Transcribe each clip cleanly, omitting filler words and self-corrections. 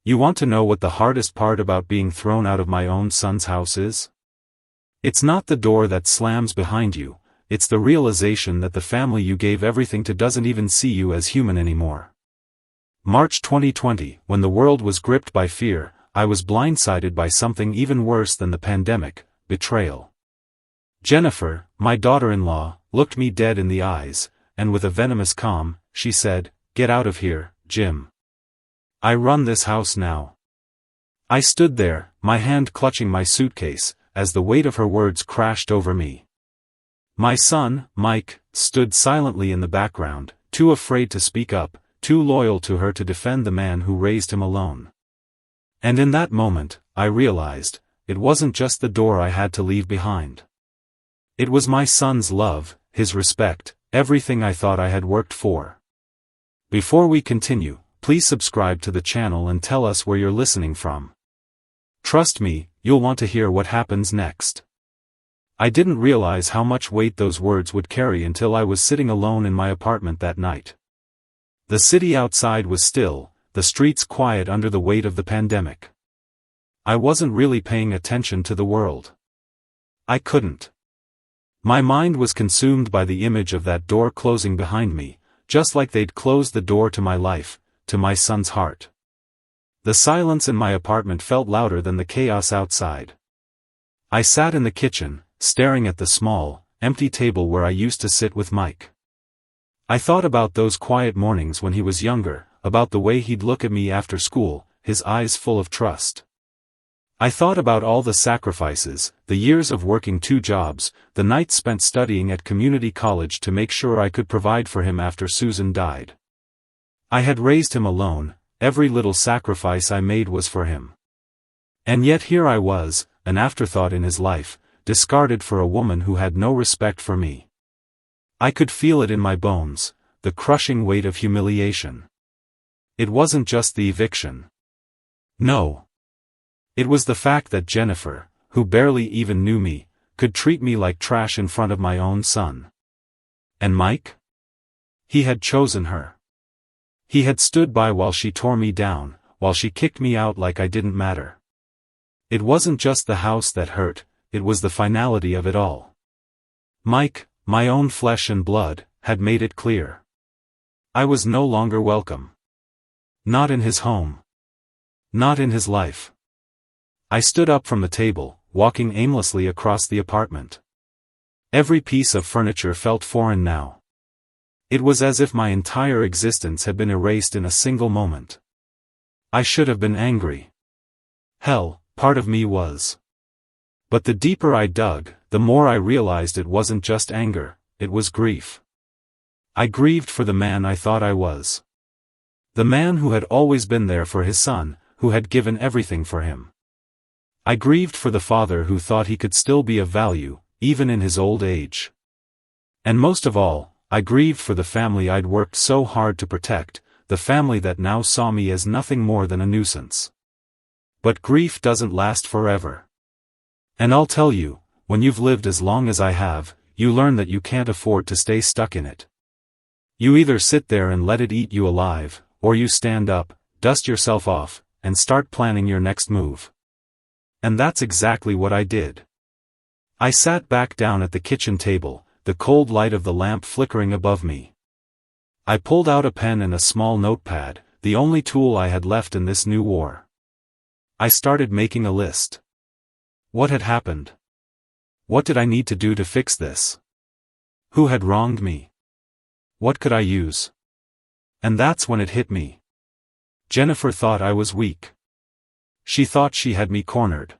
You want to know what the hardest part about being thrown out of my own son's house is? It's not the door that slams behind you, it's the realization that the family you gave everything to doesn't even see you as human anymore. March 2020, when the world was gripped by fear, I was blindsided by something even worse than the pandemic: betrayal. Jennifer, my daughter-in-law, looked me dead in the eyes, and with a venomous calm, she said, "Get out of here, Jim. I run this house now." I stood there, my hand clutching my suitcase, as the weight of her words crashed over me. My son, Mike, stood silently in the background, too afraid to speak up, too loyal to her to defend the man who raised him alone. And in that moment, I realized, it wasn't just the door I had to leave behind. It was my son's love, his respect, everything I thought I had worked for. Before we continue, please subscribe to the channel and tell us where you're listening from. Trust me, you'll want to hear what happens next. I didn't realize how much weight those words would carry until I was sitting alone in my apartment that night. The city outside was still, the streets quiet under the weight of the pandemic. I wasn't really paying attention to the world. I couldn't. My mind was consumed by the image of that door closing behind me, just like they'd closed the door to my life, to my son's heart. The silence in my apartment felt louder than the chaos outside. I sat in the kitchen, staring at the small, empty table where I used to sit with Mike. I thought about those quiet mornings when he was younger, about the way he'd look at me after school, his eyes full of trust. I thought about all the sacrifices, the years of working 2 jobs, the nights spent studying at community college to make sure I could provide for him after Susan died. I had raised him alone, every little sacrifice I made was for him. And yet here I was, an afterthought in his life, discarded for a woman who had no respect for me. I could feel it in my bones, the crushing weight of humiliation. It wasn't just the eviction. No. It was the fact that Jennifer, who barely even knew me, could treat me like trash in front of my own son. And Mike? He had chosen her. He had stood by while she tore me down, while she kicked me out like I didn't matter. It wasn't just the house that hurt, it was the finality of it all. Mike, my own flesh and blood, had made it clear. I was no longer welcome. Not in his home. Not in his life. I stood up from the table, walking aimlessly across the apartment. Every piece of furniture felt foreign now. It was as if my entire existence had been erased in a single moment. I should have been angry. Hell, part of me was. But the deeper I dug, the more I realized it wasn't just anger, it was grief. I grieved for the man I thought I was. The man who had always been there for his son, who had given everything for him. I grieved for the father who thought he could still be of value, even in his old age. And most of all, I grieved for the family I'd worked so hard to protect, the family that now saw me as nothing more than a nuisance. But grief doesn't last forever. And I'll tell you, when you've lived as long as I have, you learn that you can't afford to stay stuck in it. You either sit there and let it eat you alive, or you stand up, dust yourself off, and start planning your next move. And that's exactly what I did. I sat back down at the kitchen table, the cold light of the lamp flickering above me. I pulled out a pen and a small notepad, the only tool I had left in this new war. I started making a list. What had happened? What did I need to do to fix this? Who had wronged me? What could I use? And that's when it hit me. Jennifer thought I was weak. She thought she had me cornered.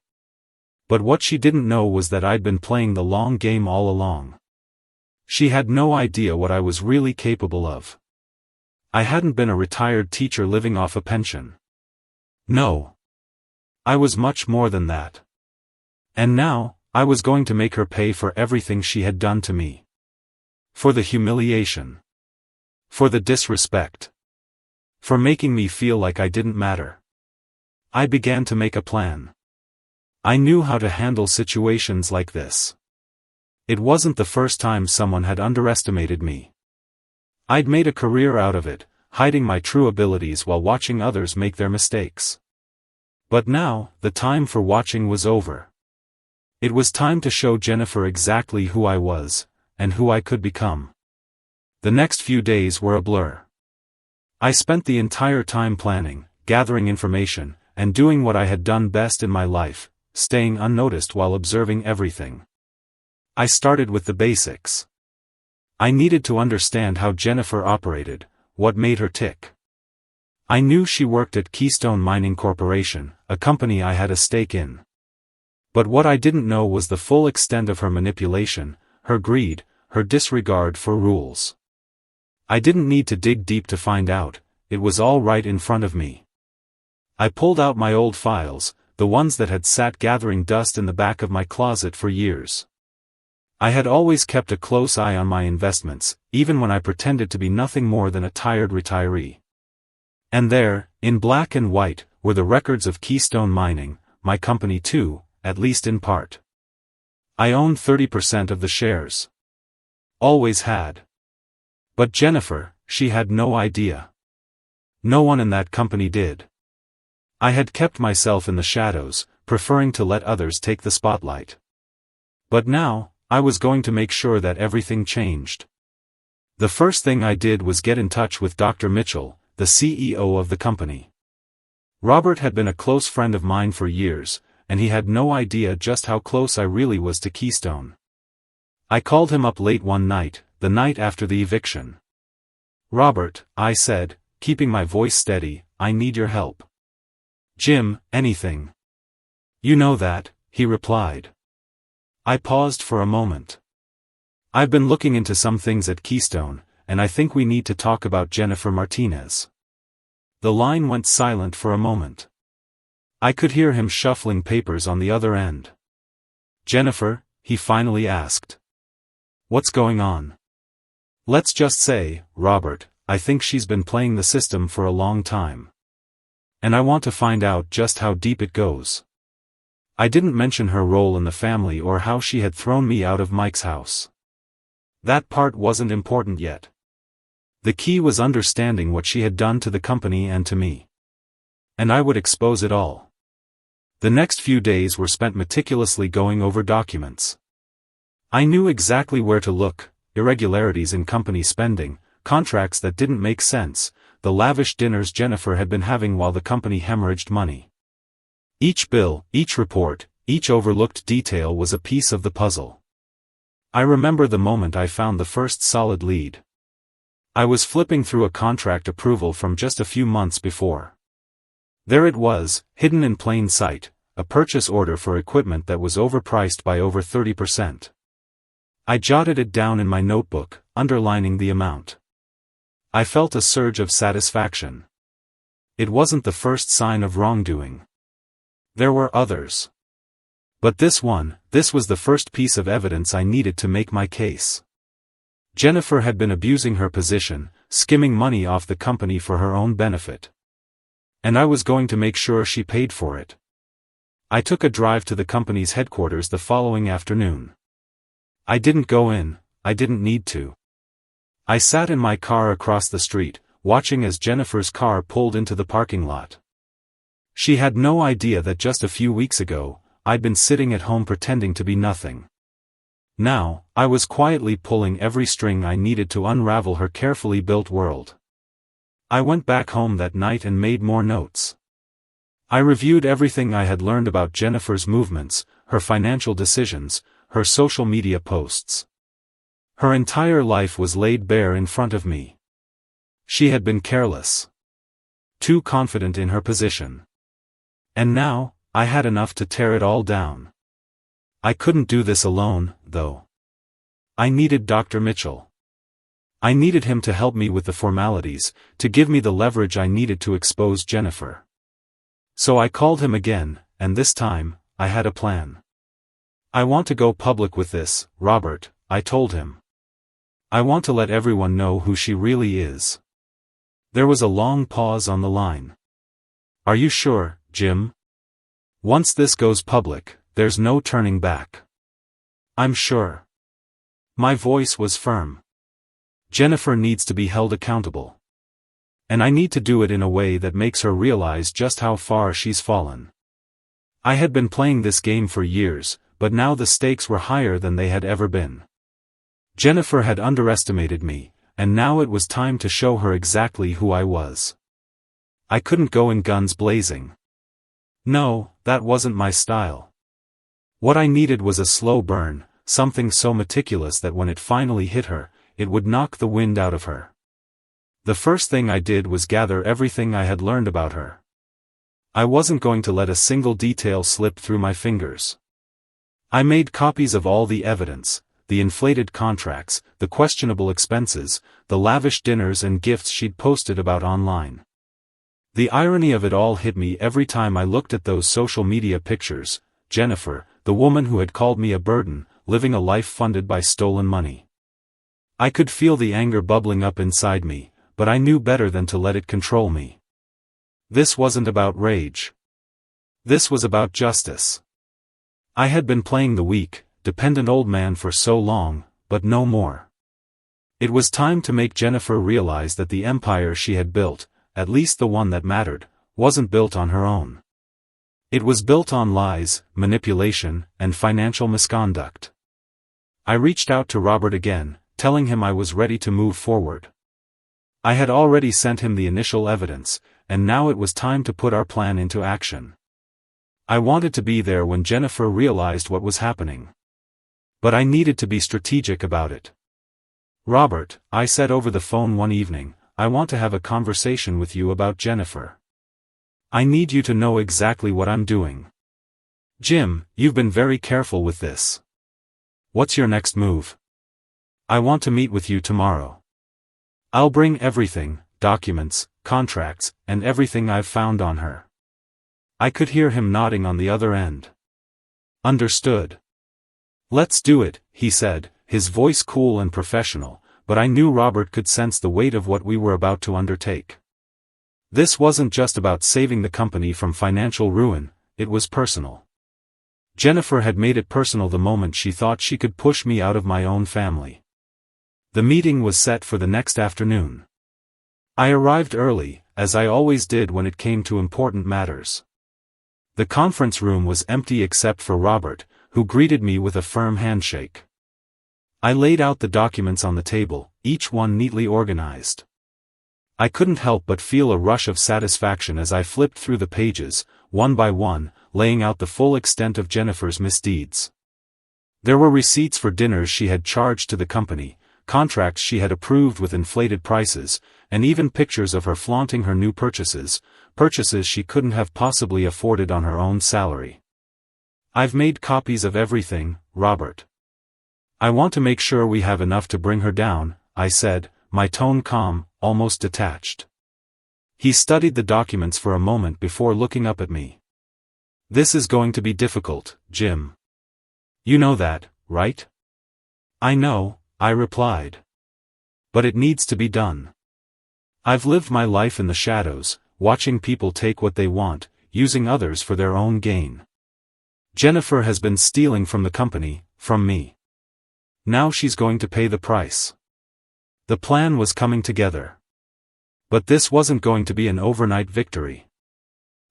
But what she didn't know was that I'd been playing the long game all along. She had no idea what I was really capable of. I hadn't been a retired teacher living off a pension. No. I was much more than that. And now, I was going to make her pay for everything she had done to me. For the humiliation. For the disrespect. For making me feel like I didn't matter. I began to make a plan. I knew how to handle situations like this. It wasn't the first time someone had underestimated me. I'd made a career out of it, hiding my true abilities while watching others make their mistakes. But now, the time for watching was over. It was time to show Jennifer exactly who I was, and who I could become. The next few days were a blur. I spent the entire time planning, gathering information, and doing what I had done best in my life, staying unnoticed while observing everything. I started with the basics. I needed to understand how Jennifer operated, what made her tick. I knew she worked at Keystone Mining Corporation, a company I had a stake in. But what I didn't know was the full extent of her manipulation, her greed, her disregard for rules. I didn't need to dig deep to find out, it was all right in front of me. I pulled out my old files, the ones that had sat gathering dust in the back of my closet for years. I had always kept a close eye on my investments, even when I pretended to be nothing more than a tired retiree. And there, in black and white, were the records of Keystone Mining, my company too, at least in part. I owned 30% of the shares. Always had. But Jennifer, she had no idea. No one in that company did. I had kept myself in the shadows, preferring to let others take the spotlight. But now, I was going to make sure that everything changed. The first thing I did was get in touch with Dr. Mitchell, the CEO of the company. Robert had been a close friend of mine for years, and he had no idea just how close I really was to Keystone. I called him up late one night, the night after the eviction. "Robert," I said, keeping my voice steady, "I need your help." "Jim, anything." "You know that," he replied. I paused for a moment. "I've been looking into some things at Keystone, and I think we need to talk about Jennifer Martinez." The line went silent for a moment. I could hear him shuffling papers on the other end. "Jennifer?" he finally asked. "What's going on?" "Let's just say, Robert, I think she's been playing the system for a long time. And I want to find out just how deep it goes." I didn't mention her role in the family or how she had thrown me out of Mike's house. That part wasn't important yet. The key was understanding what she had done to the company and to me. And I would expose it all. The next few days were spent meticulously going over documents. I knew exactly where to look: irregularities in company spending, contracts that didn't make sense, the lavish dinners Jennifer had been having while the company hemorrhaged money. Each bill, each report, each overlooked detail was a piece of the puzzle. I remember the moment I found the first solid lead. I was flipping through a contract approval from just a few months before. There it was, hidden in plain sight, a purchase order for equipment that was overpriced by over 30%. I jotted it down in my notebook, underlining the amount. I felt a surge of satisfaction. It wasn't the first sign of wrongdoing. There were others. But this was the first piece of evidence I needed to make my case. Jennifer had been abusing her position, skimming money off the company for her own benefit. And I was going to make sure she paid for it. I took a drive to the company's headquarters the following afternoon. I didn't go in, I didn't need to. I sat in my car across the street, watching as Jennifer's car pulled into the parking lot. She had no idea that just a few weeks ago, I'd been sitting at home pretending to be nothing. Now, I was quietly pulling every string I needed to unravel her carefully built world. I went back home that night and made more notes. I reviewed everything I had learned about Jennifer's movements, her financial decisions, her social media posts. Her entire life was laid bare in front of me. She had been careless. Too confident in her position. And now, I had enough to tear it all down. I couldn't do this alone, though. I needed Dr. Mitchell. I needed him to help me with the formalities, to give me the leverage I needed to expose Jennifer. So I called him again, and this time, I had a plan. "I want to go public with this, Robert," I told him. "I want to let everyone know who she really is." There was a long pause on the line. "Are you sure, Jim? Once this goes public, there's no turning back." "I'm sure." My voice was firm. Jennifer needs to be held accountable. And I need to do it in a way that makes her realize just how far she's fallen. I had been playing this game for years, but now the stakes were higher than they had ever been. Jennifer had underestimated me, and now it was time to show her exactly who I was. I couldn't go in guns blazing. No, that wasn't my style. What I needed was a slow burn, something so meticulous that when it finally hit her, it would knock the wind out of her. The first thing I did was gather everything I had learned about her. I wasn't going to let a single detail slip through my fingers. I made copies of all the evidence, the inflated contracts, the questionable expenses, the lavish dinners and gifts she'd posted about online. The irony of it all hit me every time I looked at those social media pictures. Jennifer, the woman who had called me a burden, living a life funded by stolen money. I could feel the anger bubbling up inside me, but I knew better than to let it control me. This wasn't about rage. This was about justice. I had been playing the weak, dependent old man for so long, but no more. It was time to make Jennifer realize that the empire she had built, at least the one that mattered, wasn't built on her own. It was built on lies, manipulation, and financial misconduct. I reached out to Robert again, telling him I was ready to move forward. I had already sent him the initial evidence, and now it was time to put our plan into action. I wanted to be there when Jennifer realized what was happening. But I needed to be strategic about it. "Robert," I said over the phone one evening, "I want to have a conversation with you about Jennifer. I need you to know exactly what I'm doing. Jim, you've been very careful with this. What's your next move? I want to meet with you tomorrow. I'll bring everything, documents, contracts, and everything I've found on her." I could hear him nodding on the other end. "Understood. Let's do it," he said, his voice cool and professional, but I knew Robert could sense the weight of what we were about to undertake. This wasn't just about saving the company from financial ruin, it was personal. Jennifer had made it personal the moment she thought she could push me out of my own family. The meeting was set for the next afternoon. I arrived early, as I always did when it came to important matters. The conference room was empty except for Robert, who greeted me with a firm handshake. I laid out the documents on the table, each one neatly organized. I couldn't help but feel a rush of satisfaction as I flipped through the pages, one by one, laying out the full extent of Jennifer's misdeeds. There were receipts for dinners she had charged to the company, contracts she had approved with inflated prices, and even pictures of her flaunting her new purchases she couldn't have possibly afforded on her own salary. "I've made copies of everything, Robert. I want to make sure we have enough to bring her down," I said, my tone calm, almost detached. He studied the documents for a moment before looking up at me. "This is going to be difficult, Jim. You know that, right?" "I know," I replied. "But it needs to be done. I've lived my life in the shadows, watching people take what they want, using others for their own gain. Jennifer has been stealing from the company, from me. Now she's going to pay the price." The plan was coming together. But this wasn't going to be an overnight victory.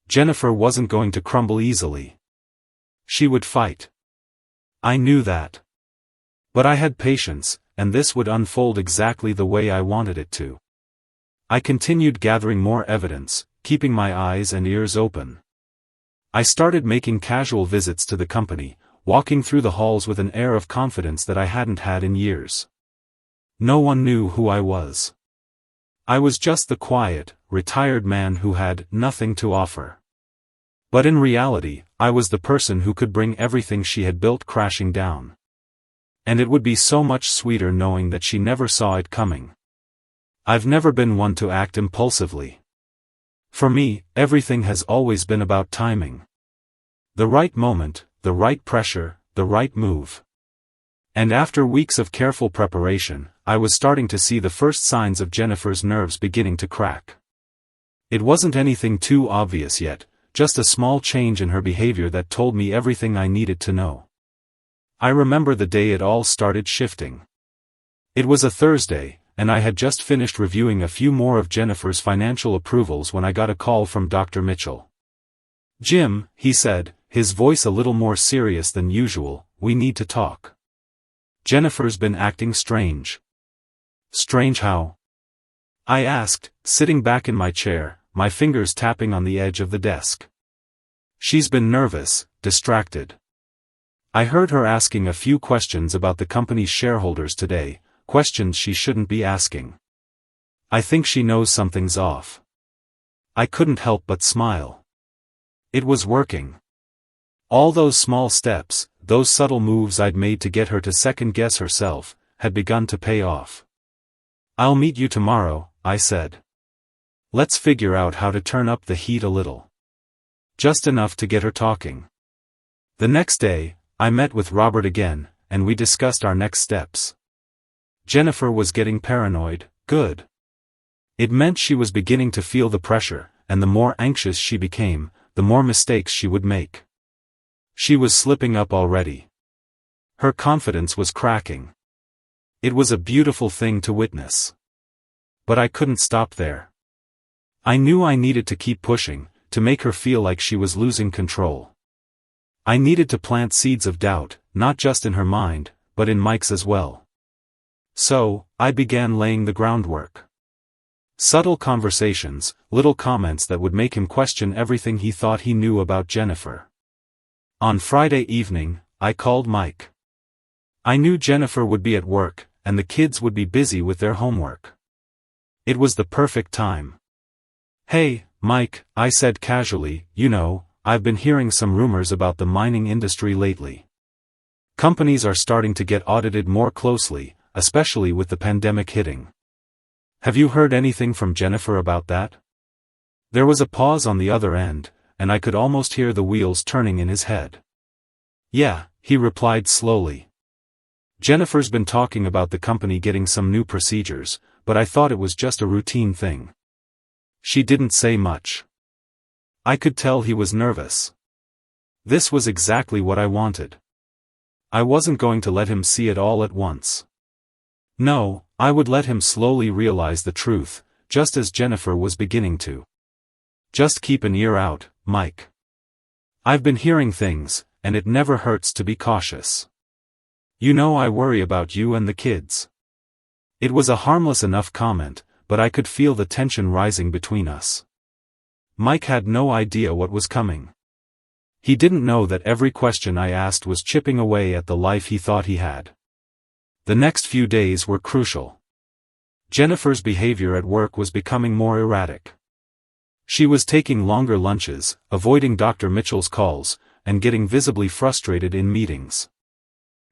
Jennifer wasn't going to crumble easily. She would fight. I knew that. But I had patience, and this would unfold exactly the way I wanted it to. I continued gathering more evidence, keeping my eyes and ears open. I started making casual visits to the company, walking through the halls with an air of confidence that I hadn't had in years. No one knew who I was. I was just the quiet, retired man who had nothing to offer. But in reality, I was the person who could bring everything she had built crashing down. And it would be so much sweeter knowing that she never saw it coming. I've never been one to act impulsively. For me, everything has always been about timing. The right moment, the right pressure, the right move. And after weeks of careful preparation, I was starting to see the first signs of Jennifer's nerves beginning to crack. It wasn't anything too obvious yet, just a small change in her behavior that told me everything I needed to know. I remember the day it all started shifting. It was a Thursday, and I had just finished reviewing a few more of Jennifer's financial approvals when I got a call from Dr. Mitchell. "Jim," he said, his voice a little more serious than usual, "we need to talk. Jennifer's been acting strange." "Strange how?" I asked, sitting back in my chair, my fingers tapping on the edge of the desk. "She's been nervous, distracted. I heard her asking a few questions about the company's shareholders today, questions she shouldn't be asking. I think she knows something's off." I couldn't help but smile. It was working. All those small steps, those subtle moves I'd made to get her to second-guess herself, had begun to pay off. "I'll meet you tomorrow," I said. "Let's figure out how to turn up the heat a little. Just enough to get her talking." The next day, I met with Robert again, and we discussed our next steps. Jennifer was getting paranoid. Good. It meant she was beginning to feel the pressure, and the more anxious she became, the more mistakes she would make. She was slipping up already. Her confidence was cracking. It was a beautiful thing to witness. But I couldn't stop there. I knew I needed to keep pushing, to make her feel like she was losing control. I needed to plant seeds of doubt, not just in her mind, but in Mike's as well. So, I began laying the groundwork. Subtle conversations, little comments that would make him question everything he thought he knew about Jennifer. On Friday evening, I called Mike. I knew Jennifer would be at work, and the kids would be busy with their homework. It was the perfect time. "Hey, Mike," I said casually, "you know, I've been hearing some rumors about the mining industry lately. Companies are starting to get audited more closely, especially with the pandemic hitting. Have you heard anything from Jennifer about that?" There was a pause on the other end, and I could almost hear the wheels turning in his head. "Yeah," he replied slowly. "Jennifer's been talking about the company getting some new procedures, but I thought it was just a routine thing." She didn't say much. I could tell he was nervous. This was exactly what I wanted. I wasn't going to let him see it all at once. No, I would let him slowly realize the truth, just as Jennifer was beginning to. "Just keep an ear out, Mike. I've been hearing things, and it never hurts to be cautious. You know I worry about you and the kids." It was a harmless enough comment, but I could feel the tension rising between us. Mike had no idea what was coming. He didn't know that every question I asked was chipping away at the life he thought he had. The next few days were crucial. Jennifer's behavior at work was becoming more erratic. She was taking longer lunches, avoiding Dr. Mitchell's calls, and getting visibly frustrated in meetings.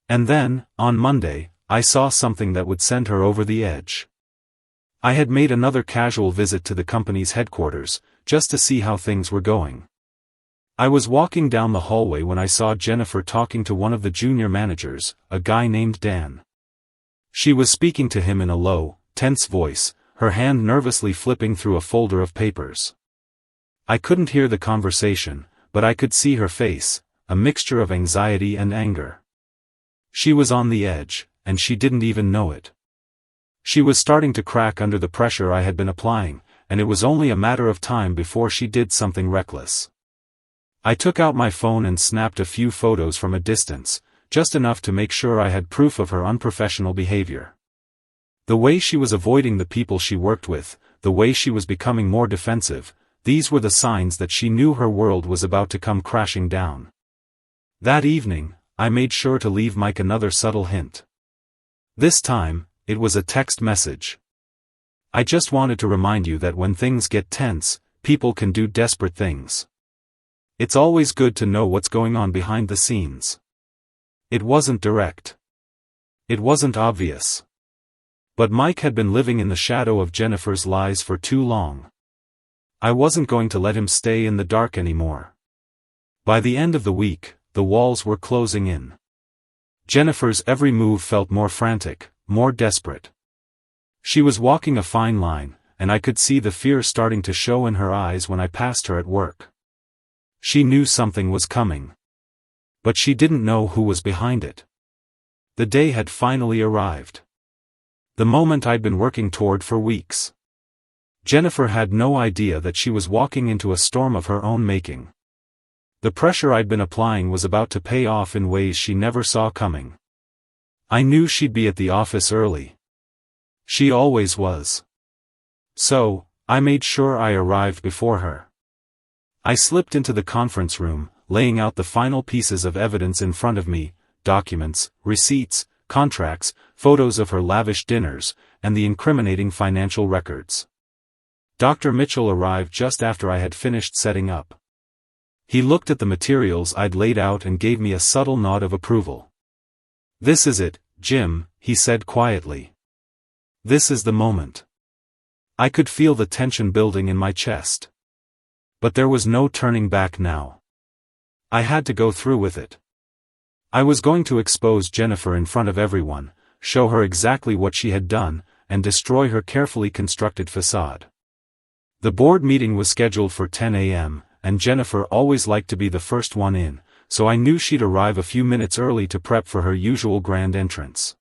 And then, on Monday, I saw something that would send her over the edge. I had made another casual visit to the company's headquarters, just to see how things were going. I was walking down the hallway when I saw Jennifer talking to one of the junior managers, a guy named Dan. She was speaking to him in a low, tense voice, her hand nervously flipping through a folder of papers. I couldn't hear the conversation, but I could see her face, a mixture of anxiety and anger. She was on the edge, and she didn't even know it. She was starting to crack under the pressure I had been applying, and it was only a matter of time before she did something reckless. I took out my phone and snapped a few photos from a distance, just enough to make sure I had proof of her unprofessional behavior. The way she was avoiding the people she worked with, the way she was becoming more defensive, these were the signs that she knew her world was about to come crashing down. That evening, I made sure to leave Mike another subtle hint. This time, it was a text message. "I just wanted to remind you that when things get tense, people can do desperate things. It's always good to know what's going on behind the scenes." It wasn't direct. It wasn't obvious. But Mike had been living in the shadow of Jennifer's lies for too long. I wasn't going to let him stay in the dark anymore. By the end of the week, the walls were closing in. Jennifer's every move felt more frantic, more desperate. She was walking a fine line, and I could see the fear starting to show in her eyes when I passed her at work. She knew something was coming. But she didn't know who was behind it. The day had finally arrived. The moment I'd been working toward for weeks. Jennifer had no idea that she was walking into a storm of her own making. The pressure I'd been applying was about to pay off in ways she never saw coming. I knew she'd be at the office early. She always was. So, I made sure I arrived before her. I slipped into the conference room, laying out the final pieces of evidence in front of me: documents, receipts, contracts, photos of her lavish dinners, and the incriminating financial records. Dr. Mitchell arrived just after I had finished setting up. He looked at the materials I'd laid out and gave me a subtle nod of approval. "This is it, Jim," he said quietly. "This is the moment." I could feel the tension building in my chest. But there was no turning back now. I had to go through with it. I was going to expose Jennifer in front of everyone, show her exactly what she had done, and destroy her carefully constructed facade. The board meeting was scheduled for 10 a.m., and Jennifer always liked to be the first one in, so I knew she'd arrive a few minutes early to prep for her usual grand entrance.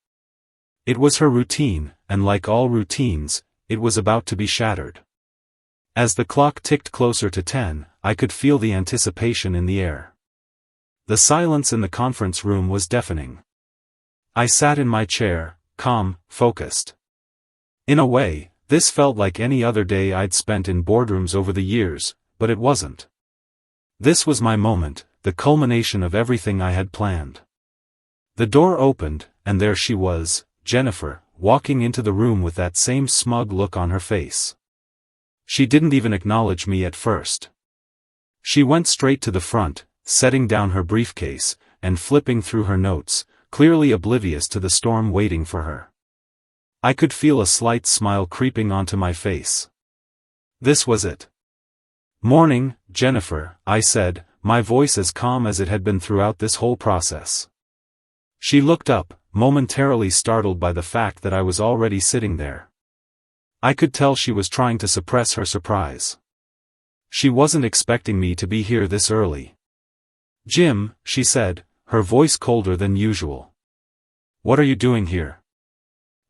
It was her routine, and like all routines, it was about to be shattered. As the clock ticked closer to 10, I could feel the anticipation in the air. The silence in the conference room was deafening. I sat in my chair, calm, focused. In a way, this felt like any other day I'd spent in boardrooms over the years, but it wasn't. This was my moment, the culmination of everything I had planned. The door opened, and there she was, Jennifer, walking into the room with that same smug look on her face. She didn't even acknowledge me at first. She went straight to the front, setting down her briefcase, and flipping through her notes, clearly oblivious to the storm waiting for her. I could feel a slight smile creeping onto my face. This was it. "Morning, Jennifer," I said, my voice as calm as it had been throughout this whole process. She looked up, momentarily startled by the fact that I was already sitting there. I could tell she was trying to suppress her surprise. She wasn't expecting me to be here this early. "Jim," she said, her voice colder than usual. "What are you doing here?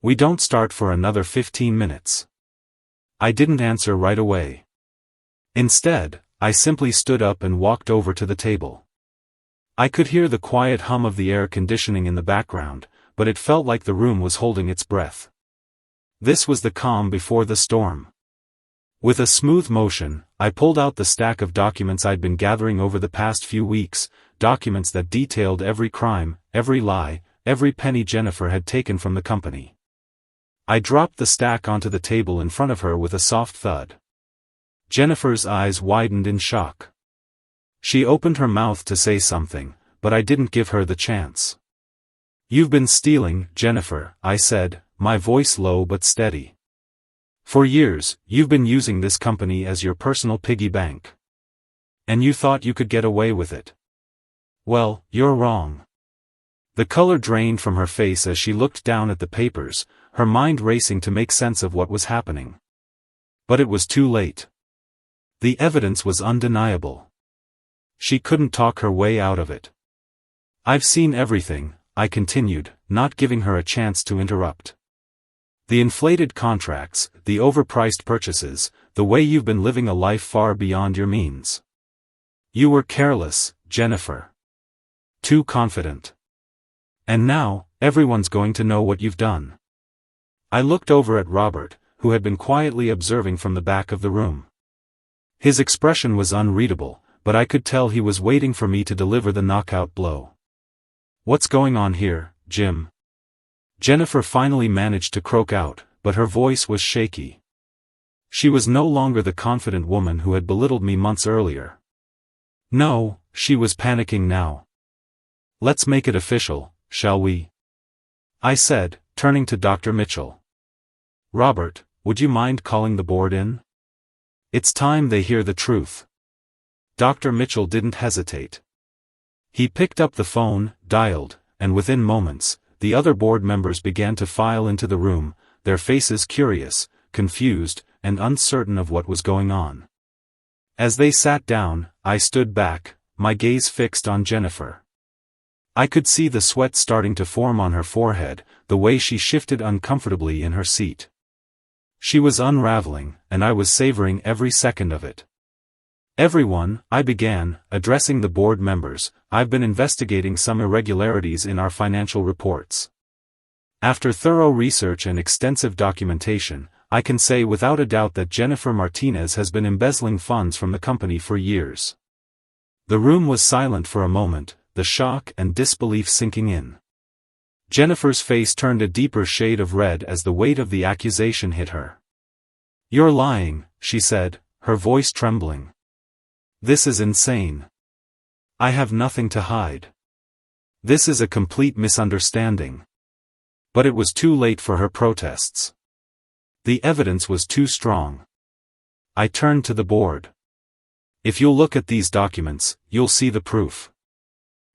We don't start for another 15 minutes. I didn't answer right away. Instead, I simply stood up and walked over to the table. I could hear the quiet hum of the air conditioning in the background, but it felt like the room was holding its breath. This was the calm before the storm. With a smooth motion, I pulled out the stack of documents I'd been gathering over the past few weeks, documents that detailed every crime, every lie, every penny Jennifer had taken from the company. I dropped the stack onto the table in front of her with a soft thud. Jennifer's eyes widened in shock. She opened her mouth to say something, but I didn't give her the chance. "You've been stealing, Jennifer," I said, my voice low but steady. "For years, you've been using this company as your personal piggy bank. And you thought you could get away with it. Well, you're wrong." The color drained from her face as she looked down at the papers, her mind racing to make sense of what was happening. But it was too late. The evidence was undeniable. She couldn't talk her way out of it. "I've seen everything," I continued, not giving her a chance to interrupt. "The inflated contracts, the overpriced purchases, the way you've been living a life far beyond your means. You were careless, Jennifer. Too confident. And now, everyone's going to know what you've done." I looked over at Robert, who had been quietly observing from the back of the room. His expression was unreadable, but I could tell he was waiting for me to deliver the knockout blow. "What's going on here, Jim?" Jennifer finally managed to croak out, but her voice was shaky. She was no longer the confident woman who had belittled me months earlier. No, she was panicking now. "Let's make it official, shall we?" I said, turning to Dr. Mitchell. "Robert, would you mind calling the board in? It's time they hear the truth." Dr. Mitchell didn't hesitate. He picked up the phone, dialed, and within moments, the other board members began to file into the room, their faces curious, confused, and uncertain of what was going on. As they sat down, I stood back, my gaze fixed on Jennifer. I could see the sweat starting to form on her forehead, the way she shifted uncomfortably in her seat. She was unraveling, and I was savoring every second of it. Everyone, I began, addressing the board members, I've been investigating some irregularities in our financial reports. After thorough research and extensive documentation, I can say without a doubt that Jennifer Martinez has been embezzling funds from the company for years. The room was silent for a moment, the shock and disbelief sinking in. Jennifer's face turned a deeper shade of red as the weight of the accusation hit her. "You're lying," she said, her voice trembling. "This is insane. I have nothing to hide. This is a complete misunderstanding." But it was too late for her protests. The evidence was too strong. I turned to the board. "If you'll look at these documents, you'll see the proof.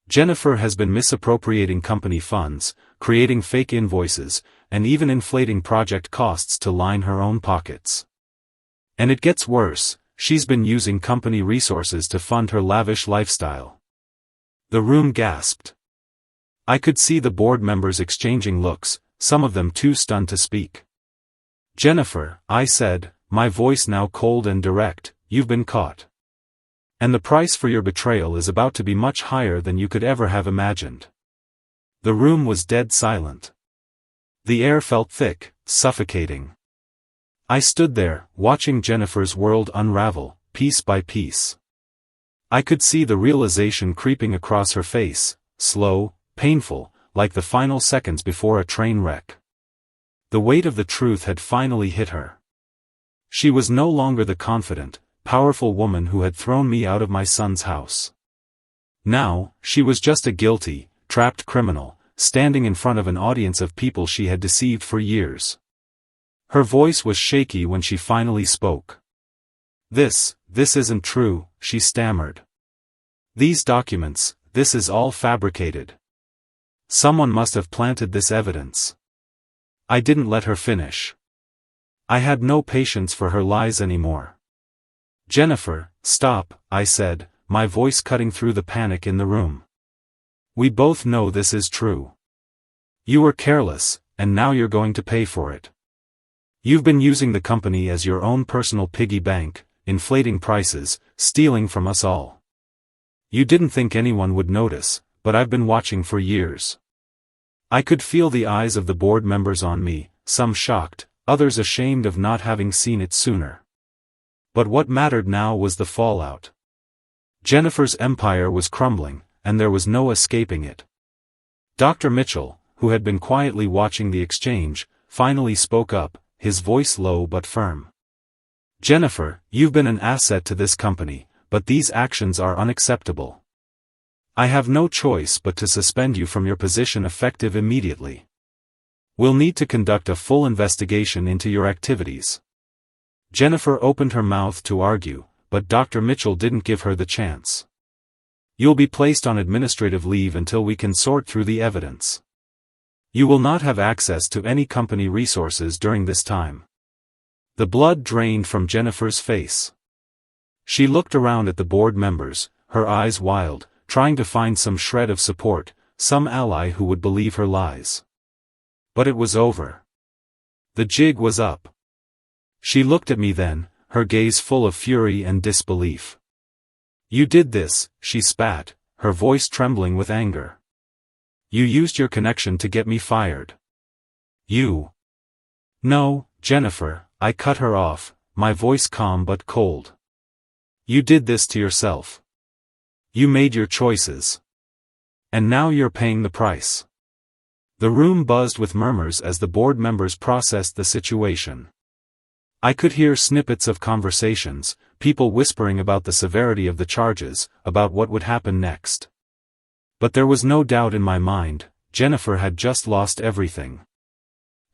Jennifer has been misappropriating company funds, creating fake invoices, and even inflating project costs to line her own pockets. And it gets worse, she's been using company resources to fund her lavish lifestyle." The room gasped. I could see the board members exchanging looks, some of them too stunned to speak. "Jennifer," I said, my voice now cold and direct, "you've been caught. And the price for your betrayal is about to be much higher than you could ever have imagined." The room was dead silent. The air felt thick, suffocating. I stood there, watching Jennifer's world unravel, piece by piece. I could see the realization creeping across her face, slow, painful, like the final seconds before a train wreck. The weight of the truth had finally hit her. She was no longer the confident, powerful woman who had thrown me out of my son's house. Now, she was just a guilty, trapped criminal, standing in front of an audience of people she had deceived for years. Her voice was shaky when she finally spoke. This isn't true," she stammered. "These documents, this is all fabricated. Someone must have planted this evidence." I didn't let her finish. I had no patience for her lies anymore. "Jennifer, stop," I said, my voice cutting through the panic in the room. "We both know this is true. You were careless, and now you're going to pay for it. You've been using the company as your own personal piggy bank, inflating prices, stealing from us all. You didn't think anyone would notice, but I've been watching for years." I could feel the eyes of the board members on me, some shocked, others ashamed of not having seen it sooner. But what mattered now was the fallout. Jennifer's empire was crumbling, and there was no escaping it. Dr. Mitchell, who had been quietly watching the exchange, finally spoke up, his voice low but firm. "Jennifer, you've been an asset to this company, but these actions are unacceptable. I have no choice but to suspend you from your position effective immediately. We'll need to conduct a full investigation into your activities." Jennifer opened her mouth to argue, but Dr. Mitchell didn't give her the chance. "You'll be placed on administrative leave until we can sort through the evidence. You will not have access to any company resources during this time." The blood drained from Jennifer's face. She looked around at the board members, her eyes wild, trying to find some shred of support, some ally who would believe her lies. But it was over. The jig was up. She looked at me then, her gaze full of fury and disbelief. "You did this," she spat, her voice trembling with anger. "You used your connection to get me fired. You—" "No, Jennifer," I cut her off, my voice calm but cold. "You did this to yourself. You made your choices. And now you're paying the price." The room buzzed with murmurs as the board members processed the situation. I could hear snippets of conversations, people whispering about the severity of the charges, about what would happen next. But there was no doubt in my mind, Jennifer had just lost everything.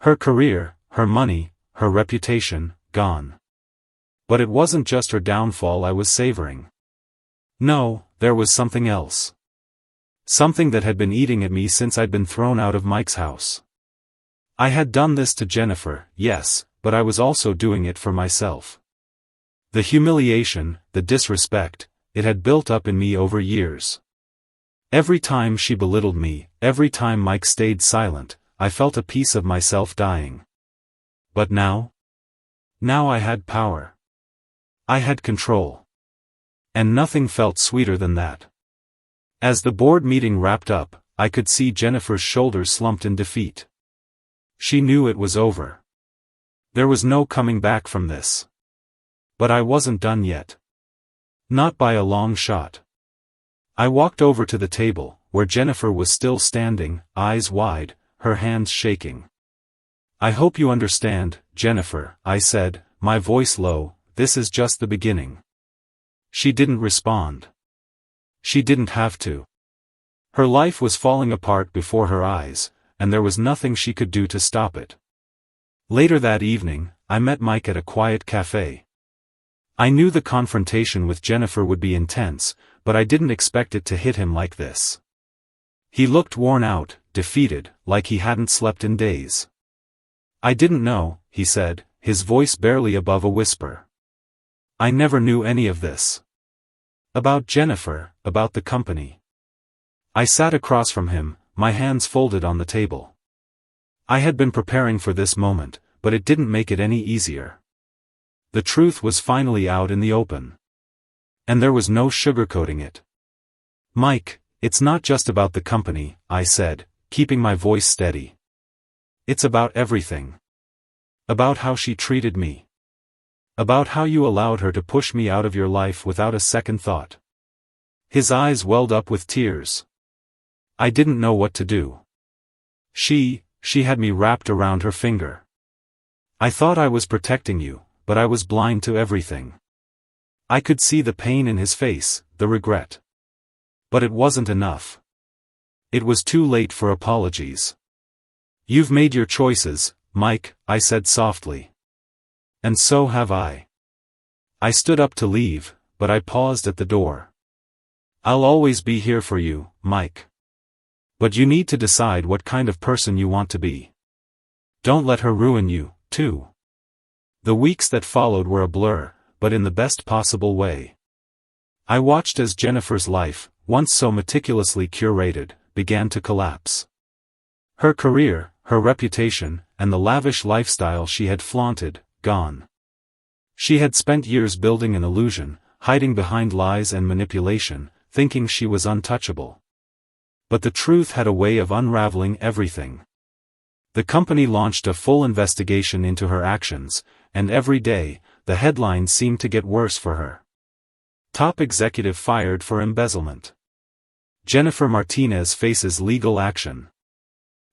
Her career, her money, her reputation, gone. But it wasn't just her downfall I was savoring. No, there was something else. Something that had been eating at me since I'd been thrown out of Mike's house. I had done this to Jennifer, yes, but I was also doing it for myself. The humiliation, the disrespect, it had built up in me over years. Every time she belittled me, every time Mike stayed silent, I felt a piece of myself dying. But now? Now I had power. I had control. And nothing felt sweeter than that. As the board meeting wrapped up, I could see Jennifer's shoulders slumped in defeat. She knew it was over. There was no coming back from this. But I wasn't done yet. Not by a long shot. I walked over to the table, where Jennifer was still standing, eyes wide, her hands shaking. "I hope you understand, Jennifer," I said, my voice low, "this is just the beginning." She didn't respond. She didn't have to. Her life was falling apart before her eyes, and there was nothing she could do to stop it. Later that evening, I met Mike at a quiet cafe. I knew the confrontation with Jennifer would be intense, but I didn't expect it to hit him like this. He looked worn out, defeated, like he hadn't slept in days. "I didn't know," he said, his voice barely above a whisper. "I never knew any of this. About Jennifer, about the company." I sat across from him, my hands folded on the table. I had been preparing for this moment, but it didn't make it any easier. The truth was finally out in the open. And there was no sugarcoating it. "Mike, it's not just about the company," I said, keeping my voice steady. "It's about everything. About how she treated me. About how you allowed her to push me out of your life without a second thought." His eyes welled up with tears. I didn't know what to do. She had me wrapped around her finger. "I thought I was protecting you, but I was blind to everything." I could see the pain in his face, the regret. But it wasn't enough. It was too late for apologies. "You've made your choices, Mike," I said softly. "And so have I." I stood up to leave, but I paused at the door. "I'll always be here for you, Mike. But you need to decide what kind of person you want to be. Don't let her ruin you, too." The weeks that followed were a blur, but in the best possible way. I watched as Jennifer's life, once so meticulously curated, began to collapse. Her career, her reputation, and the lavish lifestyle she had flaunted, gone. She had spent years building an illusion, hiding behind lies and manipulation, thinking she was untouchable. But the truth had a way of unraveling everything. The company launched a full investigation into her actions, and every day, the headlines seemed to get worse for her. "Top executive fired for embezzlement. Jennifer Martinez faces legal action."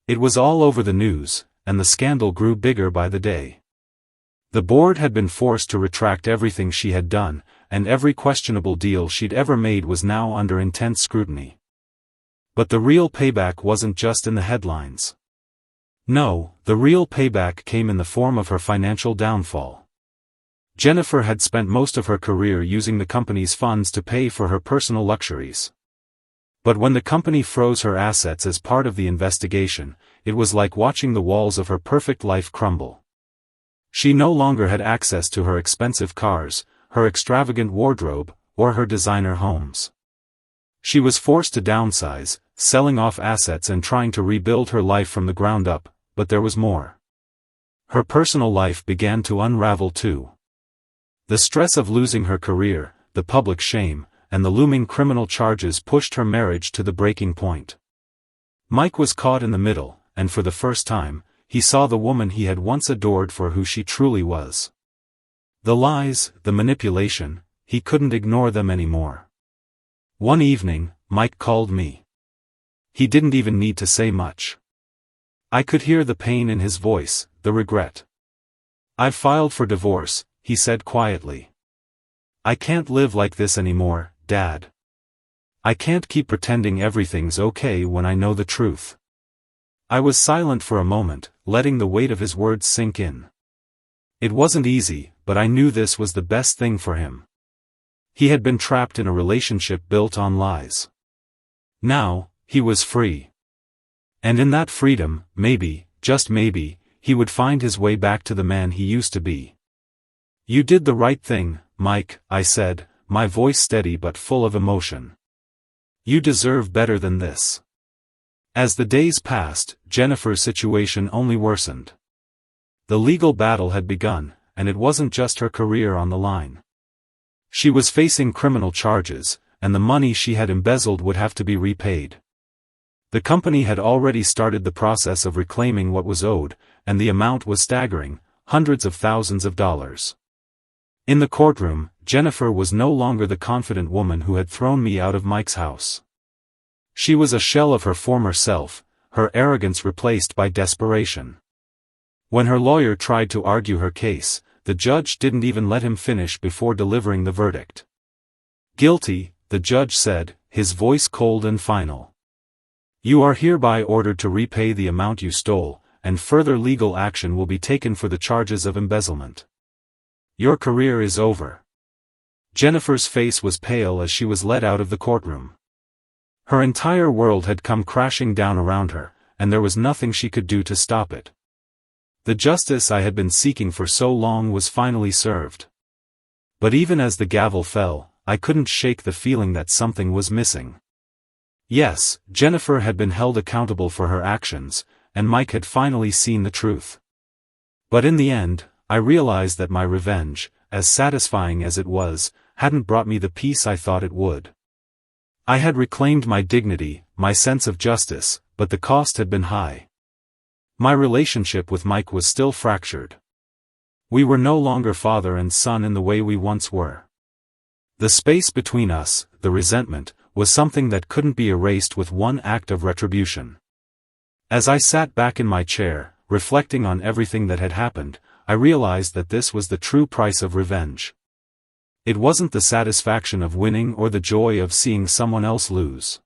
It was all over the news, and the scandal grew bigger by the day. The board had been forced to retract everything she had done, and every questionable deal she'd ever made was now under intense scrutiny. But the real payback wasn't just in the headlines. No, the real payback came in the form of her financial downfall. Jennifer had spent most of her career using the company's funds to pay for her personal luxuries. But when the company froze her assets as part of the investigation, it was like watching the walls of her perfect life crumble. She no longer had access to her expensive cars, her extravagant wardrobe, or her designer homes. She was forced to downsize, selling off assets and trying to rebuild her life from the ground up, but there was more. Her personal life began to unravel too. The stress of losing her career, the public shame, and the looming criminal charges pushed her marriage to the breaking point. Mike was caught in the middle, and for the first time, he saw the woman he had once adored for who she truly was. The lies, the manipulation, he couldn't ignore them anymore. One evening, Mike called me. He didn't even need to say much. I could hear the pain in his voice, the regret. "I've filed for divorce," he said quietly. "I can't live like this anymore, Dad. I can't keep pretending everything's okay when I know the truth." I was silent for a moment, letting the weight of his words sink in. It wasn't easy, but I knew this was the best thing for him. He had been trapped in a relationship built on lies. Now, he was free. And in that freedom, maybe, just maybe, he would find his way back to the man he used to be. "You did the right thing, Mike," I said, my voice steady but full of emotion. "You deserve better than this." As the days passed, Jennifer's situation only worsened. The legal battle had begun, and it wasn't just her career on the line. She was facing criminal charges, and the money she had embezzled would have to be repaid. The company had already started the process of reclaiming what was owed, and the amount was staggering, hundreds of thousands of dollars. In the courtroom, Jennifer was no longer the confident woman who had thrown me out of Mike's house. She was a shell of her former self, her arrogance replaced by desperation. When her lawyer tried to argue her case, the judge didn't even let him finish before delivering the verdict. "Guilty," the judge said, his voice cold and final. "You are hereby ordered to repay the amount you stole, and further legal action will be taken for the charges of embezzlement. Your career is over." Jennifer's face was pale as she was led out of the courtroom. Her entire world had come crashing down around her, and there was nothing she could do to stop it. The justice I had been seeking for so long was finally served. But even as the gavel fell, I couldn't shake the feeling that something was missing. Yes, Jennifer had been held accountable for her actions, and Mike had finally seen the truth. But in the end, I realized that my revenge, as satisfying as it was, hadn't brought me the peace I thought it would. I had reclaimed my dignity, my sense of justice, but the cost had been high. My relationship with Mike was still fractured. We were no longer father and son in the way we once were. The space between us, the resentment, was something that couldn't be erased with one act of retribution. As I sat back in my chair, reflecting on everything that had happened, I realized that this was the true price of revenge. It wasn't the satisfaction of winning or the joy of seeing someone else lose.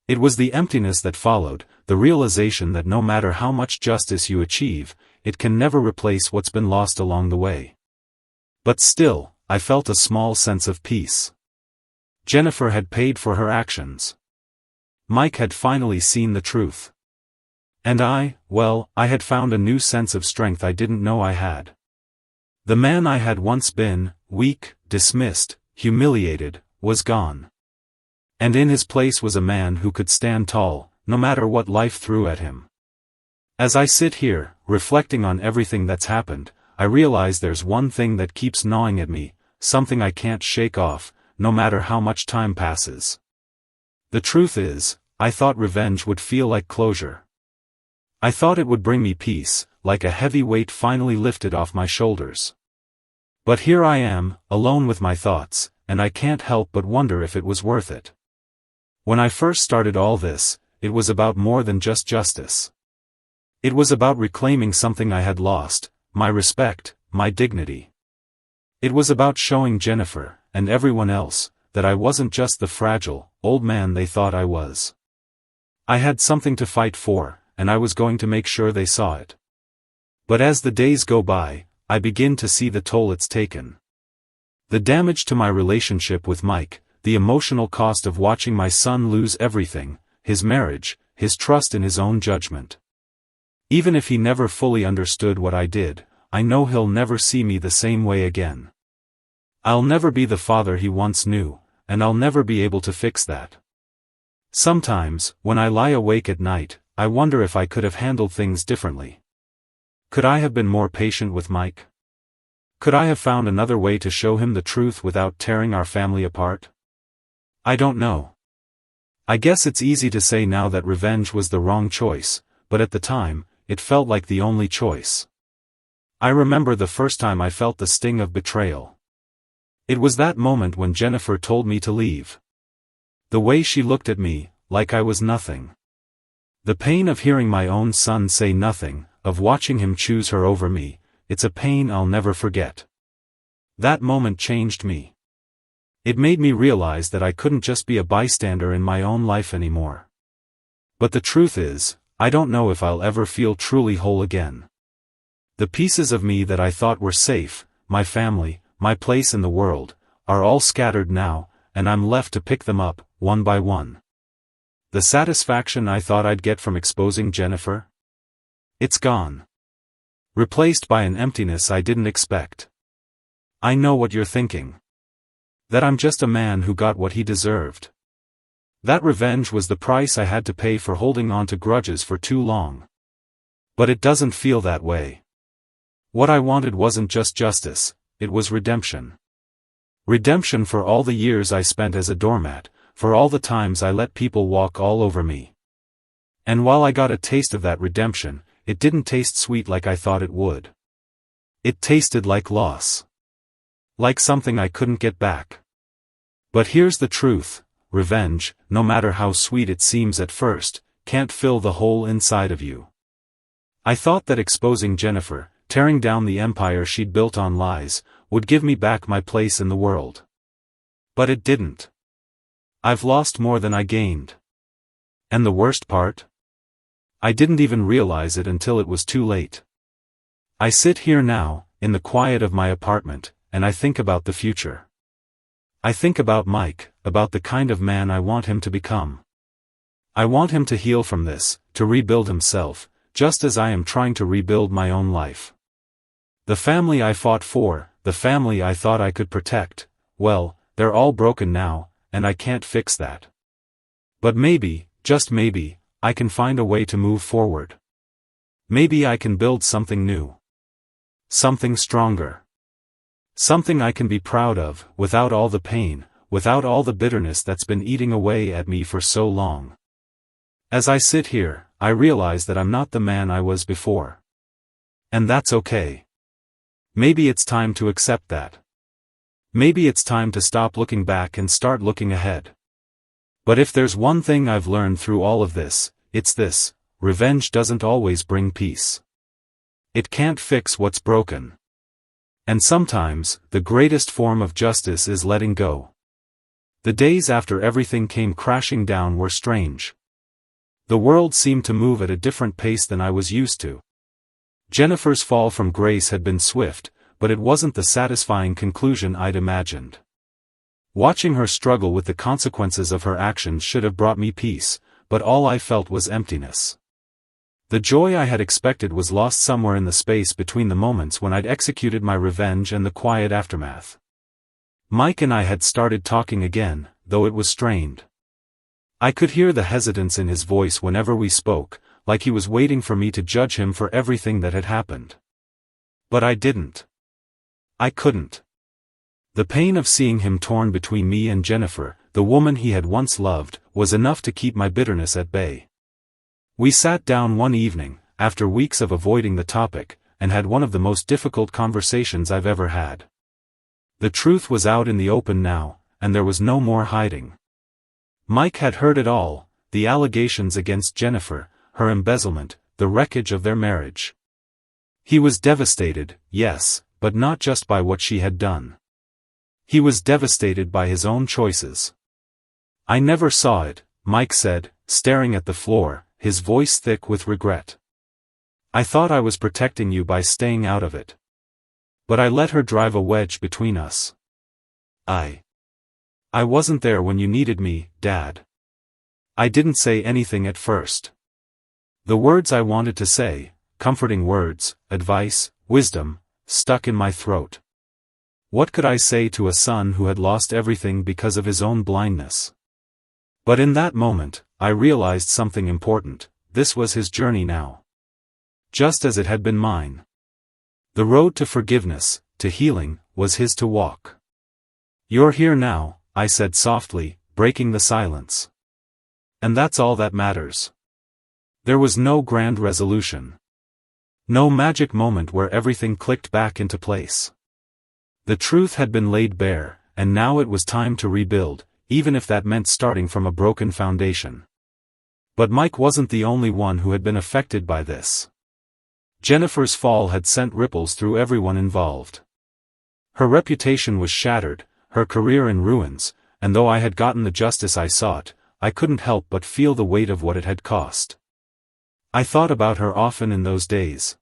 It was the emptiness that followed, the realization that no matter how much justice you achieve, it can never replace what's been lost along the way. But still, I felt a small sense of peace. Jennifer had paid for her actions. Mike had finally seen the truth. And I had found a new sense of strength I didn't know I had. The man I had once been, weak, dismissed, humiliated, was gone. And in his place was a man who could stand tall, no matter what life threw at him. As I sit here, reflecting on everything that's happened, I realize there's one thing that keeps gnawing at me, something I can't shake off, no matter how much time passes. The truth is, I thought revenge would feel like closure. I thought it would bring me peace, like a heavy weight finally lifted off my shoulders. But here I am, alone with my thoughts, and I can't help but wonder if it was worth it. When I first started all this, it was about more than just justice. It was about reclaiming something I had lost, my respect, my dignity. It was about showing Jennifer, and everyone else, that I wasn't just the fragile, old man they thought I was. I had something to fight for, and I was going to make sure they saw it. But as the days go by, I begin to see the toll it's taken. The damage to my relationship with Mike, the emotional cost of watching my son lose everything, his marriage, his trust in his own judgment. Even if he never fully understood what I did, I know he'll never see me the same way again. I'll never be the father he once knew, and I'll never be able to fix that. Sometimes, when I lie awake at night, I wonder if I could have handled things differently. Could I have been more patient with Mike? Could I have found another way to show him the truth without tearing our family apart? I don't know. I guess it's easy to say now that revenge was the wrong choice, but at the time, it felt like the only choice. I remember the first time I felt the sting of betrayal. It was that moment when Jennifer told me to leave. The way she looked at me, like I was nothing. The pain of hearing my own son say nothing, of watching him choose her over me, it's a pain I'll never forget. That moment changed me. It made me realize that I couldn't just be a bystander in my own life anymore. But the truth is, I don't know if I'll ever feel truly whole again. The pieces of me that I thought were safe, my family, my place in the world, are all scattered now, and I'm left to pick them up, one by one. The satisfaction I thought I'd get from exposing Jennifer? It's gone. Replaced by an emptiness I didn't expect. I know what you're thinking. That I'm just a man who got what he deserved. That revenge was the price I had to pay for holding on to grudges for too long. But it doesn't feel that way. What I wanted wasn't just justice, it was redemption. Redemption for all the years I spent as a doormat, for all the times I let people walk all over me. And while I got a taste of that redemption, it didn't taste sweet like I thought it would. It tasted like loss. Like something I couldn't get back. But here's the truth, revenge, no matter how sweet it seems at first, can't fill the hole inside of you. I thought that exposing Jennifer, tearing down the empire she'd built on lies, would give me back my place in the world. But it didn't. I've lost more than I gained. And the worst part? I didn't even realize it until it was too late. I sit here now, in the quiet of my apartment, and I think about the future. I think about Mike, about the kind of man I want him to become. I want him to heal from this, to rebuild himself, just as I am trying to rebuild my own life. The family I fought for, the family I thought I could protect, well, they're all broken now, and I can't fix that. But maybe, just maybe, I can find a way to move forward. Maybe I can build something new. Something stronger. Something I can be proud of, without all the pain, without all the bitterness that's been eating away at me for so long. As I sit here, I realize that I'm not the man I was before. And that's okay. Maybe it's time to accept that. Maybe it's time to stop looking back and start looking ahead. But if there's one thing I've learned through all of this, it's this: revenge doesn't always bring peace. It can't fix what's broken. And sometimes, the greatest form of justice is letting go. The days after everything came crashing down were strange. The world seemed to move at a different pace than I was used to. Jennifer's fall from grace had been swift, but it wasn't the satisfying conclusion I'd imagined. Watching her struggle with the consequences of her actions should have brought me peace, but all I felt was emptiness. The joy I had expected was lost somewhere in the space between the moments when I'd executed my revenge and the quiet aftermath. Mike and I had started talking again, though it was strained. I could hear the hesitance in his voice whenever we spoke, like he was waiting for me to judge him for everything that had happened. But I didn't. I couldn't. The pain of seeing him torn between me and Jennifer, the woman he had once loved, was enough to keep my bitterness at bay. We sat down one evening, after weeks of avoiding the topic, and had one of the most difficult conversations I've ever had. The truth was out in the open now, and there was no more hiding. Mike had heard it all: the allegations against Jennifer, her embezzlement, the wreckage of their marriage. He was devastated, yes, but not just by what she had done. He was devastated by his own choices. "I never saw it," Mike said, staring at the floor, his voice thick with regret. "I thought I was protecting you by staying out of it. But I let her drive a wedge between us. I wasn't there when you needed me, Dad. I didn't say anything at first. The words I wanted to say, comforting words, advice, wisdom, stuck in my throat. What could I say to a son who had lost everything because of his own blindness? But in that moment, I realized something important: this was his journey now. Just as it had been mine. The road to forgiveness, to healing, was his to walk. "You're here now," I said softly, breaking the silence. "And that's all that matters." There was no grand resolution. No magic moment where everything clicked back into place. The truth had been laid bare, and now it was time to rebuild, even if that meant starting from a broken foundation. But Mike wasn't the only one who had been affected by this. Jennifer's fall had sent ripples through everyone involved. Her reputation was shattered, her career in ruins, and though I had gotten the justice I sought, I couldn't help but feel the weight of what it had cost. I thought about her often in those days.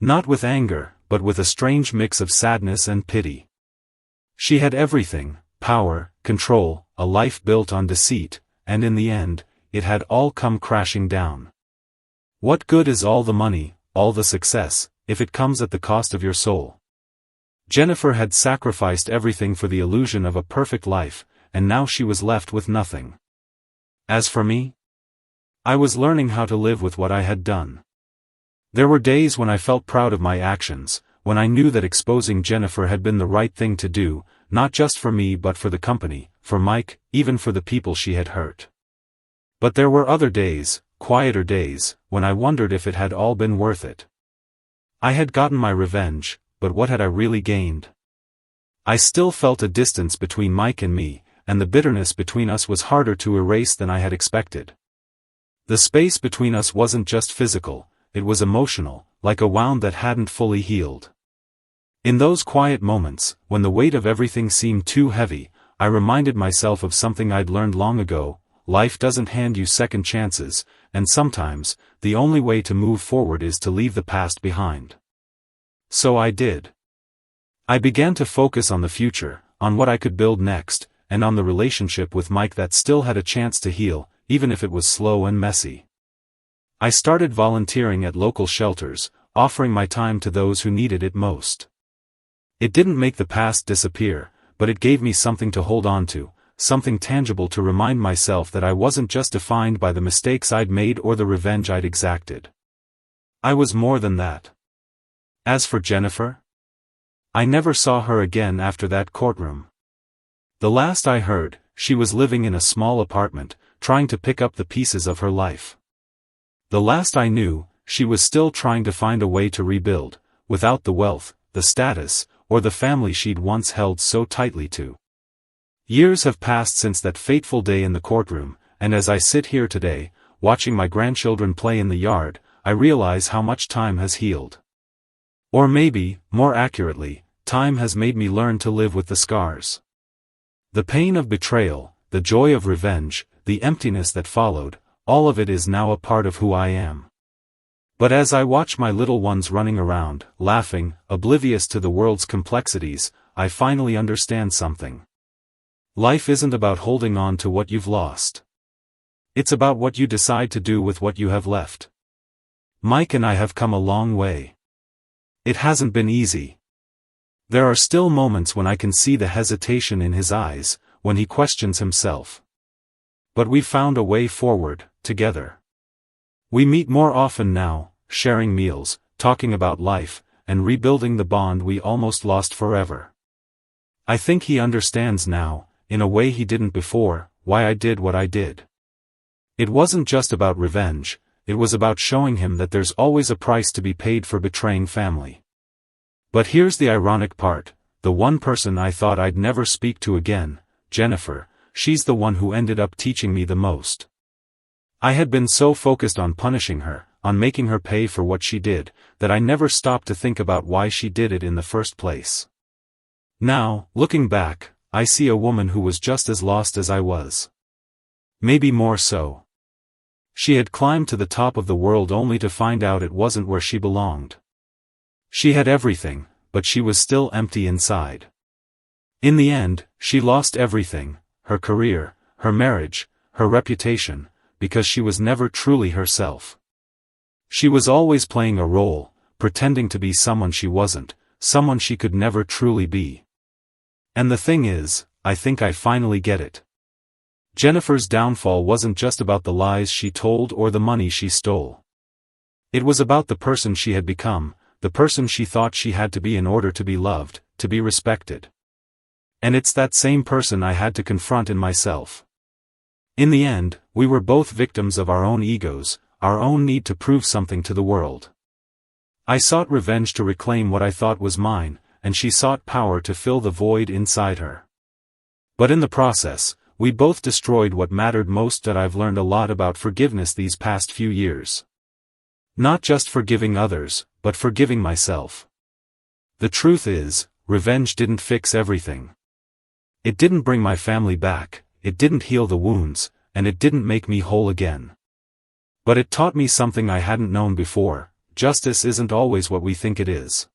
Not with anger, but with a strange mix of sadness and pity. She had everything: power, control, a life built on deceit, and in the end, it had all come crashing down. What good is all the money, all the success, if it comes at the cost of your soul? Jennifer had sacrificed everything for the illusion of a perfect life, and now she was left with nothing. As for me, I was learning how to live with what I had done. There were days when I felt proud of my actions, when I knew that exposing Jennifer had been the right thing to do, not just for me but for the company, for Mike, even for the people she had hurt. But there were other days, quieter days, when I wondered if it had all been worth it. I had gotten my revenge, but what had I really gained? I still felt a distance between Mike and me, and the bitterness between us was harder to erase than I had expected. The space between us wasn't just physical, it was emotional, like a wound that hadn't fully healed. In those quiet moments, when the weight of everything seemed too heavy, I reminded myself of something I'd learned long ago: life doesn't hand you second chances, and sometimes, the only way to move forward is to leave the past behind. So I did. I began to focus on the future, on what I could build next, and on the relationship with Mike that still had a chance to heal, even if it was slow and messy. I started volunteering at local shelters, offering my time to those who needed it most. It didn't make the past disappear, but it gave me something to hold on to, something tangible to remind myself that I wasn't just defined by the mistakes I'd made or the revenge I'd exacted. I was more than that. As for Jennifer, I never saw her again after that courtroom. The last I heard, she was living in a small apartment, trying to pick up the pieces of her life. The last I knew, she was still trying to find a way to rebuild, without the wealth, the status, or the family she'd once held so tightly to. Years have passed since that fateful day in the courtroom, and as I sit here today, watching my grandchildren play in the yard, I realize how much time has healed. Or maybe, more accurately, time has made me learn to live with the scars. The pain of betrayal, the joy of revenge, the emptiness that followed, all of it is now a part of who I am. But as I watch my little ones running around, laughing, oblivious to the world's complexities, I finally understand something. Life isn't about holding on to what you've lost. It's about what you decide to do with what you have left. Mike and I have come a long way. It hasn't been easy. There are still moments when I can see the hesitation in his eyes, when he questions himself. But we've found a way forward, together. We meet more often now, sharing meals, talking about life, and rebuilding the bond we almost lost forever. I think he understands now, in a way he didn't before, why I did what I did. It wasn't just about revenge, it was about showing him that there's always a price to be paid for betraying family. But here's the ironic part: the one person I thought I'd never speak to again, Jennifer, she's the one who ended up teaching me the most. I had been so focused on punishing her, on making her pay for what she did, that I never stopped to think about why she did it in the first place. Now, looking back, I see a woman who was just as lost as I was. Maybe more so. She had climbed to the top of the world only to find out it wasn't where she belonged. She had everything, but she was still empty inside. In the end, she lost everything: her career, her marriage, her reputation, because she was never truly herself. She was always playing a role, pretending to be someone she wasn't, someone she could never truly be. And the thing is, I think I finally get it. Jennifer's downfall wasn't just about the lies she told or the money she stole. It was about the person she had become, the person she thought she had to be in order to be loved, to be respected. And it's that same person I had to confront in myself. In the end, we were both victims of our own egos, our own need to prove something to the world. I sought revenge to reclaim what I thought was mine, and she sought power to fill the void inside her. But in the process, we both destroyed what mattered most. That I've learned a lot about forgiveness these past few years. Not just forgiving others, but forgiving myself. The truth is, revenge didn't fix everything. It didn't bring my family back, it didn't heal the wounds, and it didn't make me whole again. But it taught me something I hadn't known before: justice isn't always what we think it is.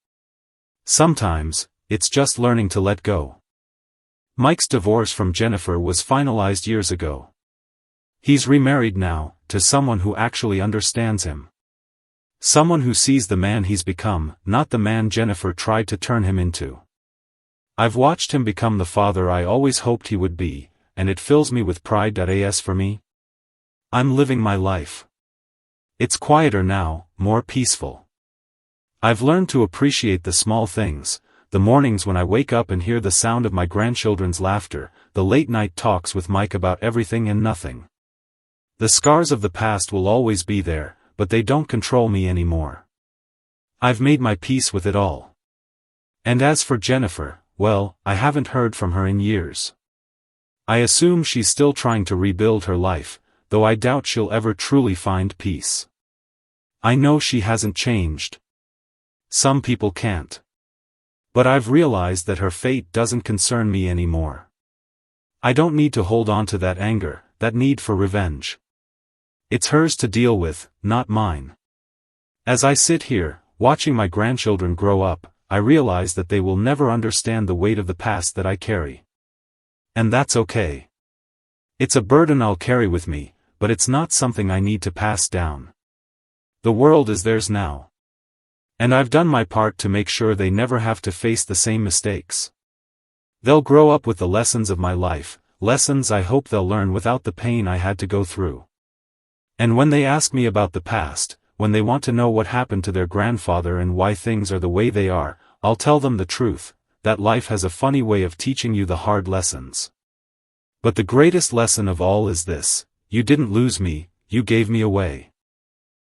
Sometimes, it's just learning to let go. Mike's divorce from Jennifer was finalized years ago. He's remarried now, to someone who actually understands him. Someone who sees the man he's become, not the man Jennifer tried to turn him into. I've watched him become the father I always hoped he would be, and it fills me with pride. As for me, I'm living my life. It's quieter now, more peaceful. I've learned to appreciate the small things, the mornings when I wake up and hear the sound of my grandchildren's laughter, the late-night talks with Mike about everything and nothing. The scars of the past will always be there, but they don't control me anymore. I've made my peace with it all. And as for Jennifer, well, I haven't heard from her in years. I assume she's still trying to rebuild her life, though I doubt she'll ever truly find peace. I know she hasn't changed. Some people can't. But I've realized that her fate doesn't concern me anymore. I don't need to hold on to that anger, that need for revenge. It's hers to deal with, not mine. As I sit here, watching my grandchildren grow up, I realize that they will never understand the weight of the past that I carry. And that's okay. It's a burden I'll carry with me, but it's not something I need to pass down. The world is theirs now. And I've done my part to make sure they never have to face the same mistakes. They'll grow up with the lessons of my life, lessons I hope they'll learn without the pain I had to go through. And when they ask me about the past, when they want to know what happened to their grandfather and why things are the way they are, I'll tell them the truth, that life has a funny way of teaching you the hard lessons. But the greatest lesson of all is this: you didn't lose me, you gave me away.